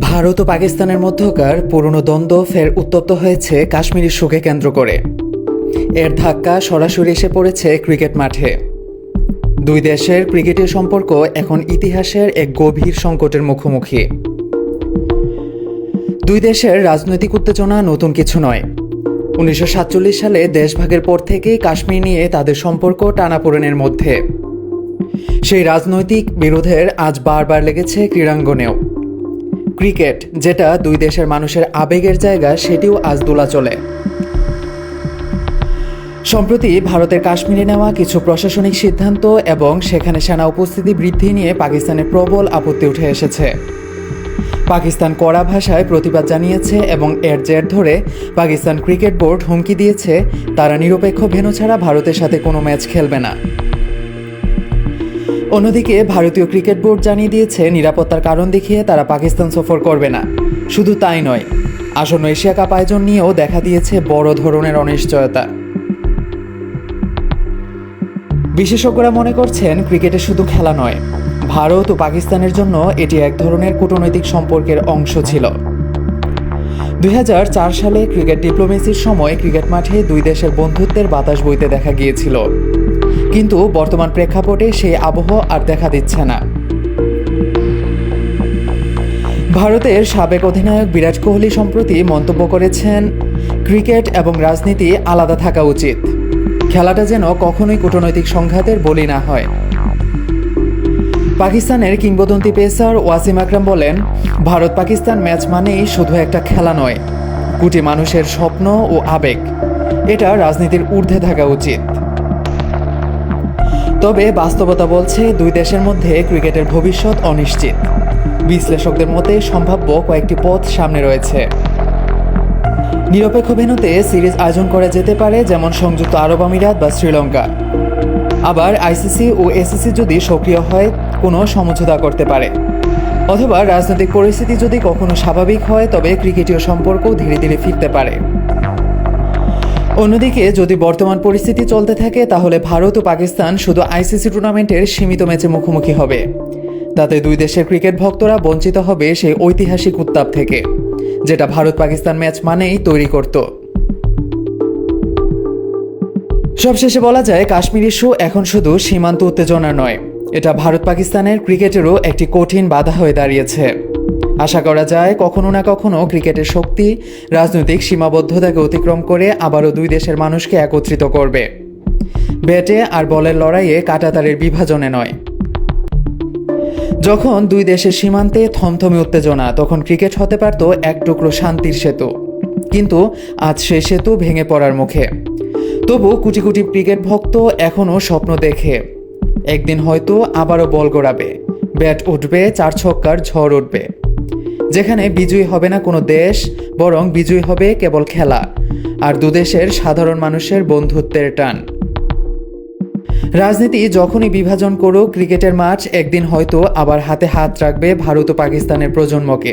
ভারত ও পাকিস্তানের মধ্যকার পুরনো দ্বন্দ্ব ফের উত্তপ্ত হয়েছে কাশ্মীর ইস্যুকে কেন্দ্র করে। এর ধাক্কা সরাসরি এসে পড়েছে ক্রিকেট মাঠে। দুই দেশের ক্রিকেটের সম্পর্ক এখন ইতিহাসের এক গভীর সংকটের মুখোমুখি। দুই দেশের রাজনৈতিক উত্তেজনা নতুন কিছু নয়। 1947 সালে দেশভাগের পর থেকেই কাশ্মীর নিয়ে তাদের সম্পর্ক টানাপোড়েনের মধ্যে। সেই রাজনৈতিক বিরোধের আজ বারবার লেগেছে ক্রীড়াঙ্গনেও। ক্রিকেট, যেটা দুই দেশের মানুষের আবেগের জায়গা, সেটিও আজ দোলাচলে। সম্প্রতি ভারতের কাশ্মীরে নেওয়া কিছু প্রশাসনিক সিদ্ধান্ত এবং সেখানে সেনা উপস্থিতি বৃদ্ধি নিয়ে পাকিস্তানের প্রবল আপত্তি উঠে এসেছে। পাকিস্তান কড়া ভাষায় প্রতিবাদ জানিয়েছে এবং এর জের ধরে পাকিস্তান ক্রিকেট বোর্ড হুমকি দিয়েছে তারা নিরপেক্ষ ভেন্যু ছাড়া ভারতের সাথে কোনো ম্যাচ খেলবে না। অন্যদিকে ভারতীয় ক্রিকেট বোর্ড জানিয়ে দিয়েছে নিরাপত্তার কারণ দেখিয়ে তারা পাকিস্তান সফর করবে না। শুধু তাই নয়, আসন্ন এশিয়া কাপ আয়োজন নিয়েও দেখা দিয়েছে বড় ধরনের অনিশ্চয়তা। বিশেষজ্ঞরা মনে করছেন ক্রিকেটে শুধু খেলা নয়, ভারত ও পাকিস্তানের জন্য এটি এক ধরনের কূটনৈতিক সম্পর্কের অংশ ছিল। 2004 সালে ক্রিকেট ডিপ্লোমেসির সময় ক্রিকেট মাঠে দুই দেশের বন্ধুত্বের বাতাস বইতে দেখা গিয়েছিল, কিন্তু বর্তমান প্রেক্ষাপটে সেই আবহ আর দেখা দিচ্ছে না। ভারতের সাবেক অধিনায়ক বিরাট কোহলি সম্প্রতি মন্তব্য করেছেন, ক্রিকেট এবং রাজনীতি আলাদা থাকা উচিত। খেলাটা যেন কখনোই কূটনৈতিক সংঘাতের বলি না হয়। পাকিস্তানের কিংবদন্তি পেসার ওয়াসিম আকরাম বলেন, ভারত পাকিস্তান ম্যাচ মানেই শুধু একটা খেলা নয়, কোটি মানুষের স্বপ্ন ও আবেগ। এটা রাজনীতির ঊর্ধ্বে থাকা উচিত। তবে বাস্তবতা বলছে দুই দেশের মধ্যে ক্রিকেটের ভবিষ্যৎ অনিশ্চিত। বিশ্লেষকদের মতে সম্ভাব্য কয়েকটি পথ সামনে রয়েছে। নিরপেক্ষ ভেন্যুতে সিরিজ আয়োজন করা যেতে পারে, যেমন সংযুক্ত আরব আমিরাত বা শ্রীলঙ্কা। আবার আইসিসি ও এসিসি যদি সক্রিয় হয় কোনো সমঝোতা করতে পারে। অথবা রাজনৈতিক পরিস্থিতি যদি কখনো স্বাভাবিক হয় তবে ক্রিকেটীয় সম্পর্ক ধীরে ধীরে ফিরতে পারে। অন্যদিকে যদি বর্তমান পরিস্থিতি চলতে থাকে তাহলে ভারত ও পাকিস্তান শুধু আইসিসি টুর্নামেন্টের সীমিত ম্যাচে মুখোমুখি হবে। তাতে দুই দেশের ক্রিকেট ভক্তরা বঞ্চিত হবে সেই ঐতিহাসিক উত্তাপ থেকে, যেটা ভারত পাকিস্তান ম্যাচ মানেই তৈরি করত। সবশেষে বলা যায়, কাশ্মীর ইস্যু এখন শুধু সীমান্ত উত্তেজনা নয়, এটা ভারত পাকিস্তানের ক্রিকেটেরও একটি কঠিন বাধা হয়ে দাঁড়িয়েছে। আশা করা যায় কখনো না কখনো ক্রিকেটের শক্তি রাজনৈতিক সীমাবদ্ধতাকে অতিক্রম করে আবারও দুই দেশের মানুষকে একত্রিত করবে। ব্যাটে আর বলের লড়াইয়ে কাঁটাতারের বিভাজনে নয়। যখন দুই দেশের সীমান্তে থমথমে উত্তেজনা, তখন ক্রিকেট হতে পারত এক টুকরো শান্তির সেতু। কিন্তু আজ সেই সেতু ভেঙে পড়ার মুখে। তবু কোটি কোটি ক্রিকেট ভক্ত এখনও স্বপ্ন দেখে, একদিন হয়তো আবারও বল গড়াবে, ব্যাট উঠবে, চার ছক্কার ঝড় উঠবে, যেখানে বিজয়ী হবে না কোনো দেশ, বরং বিজয়ী হবে কেবল খেলা আর দুদেশের সাধারণ মানুষের বন্ধুত্বের টান। রাজনীতি যখনই বিভাজন করুক, ক্রিকেটের মাঠ একদিন হয়তো আবার হাতে হাত রাখবে ভারত ও পাকিস্তানের প্রজন্মকে।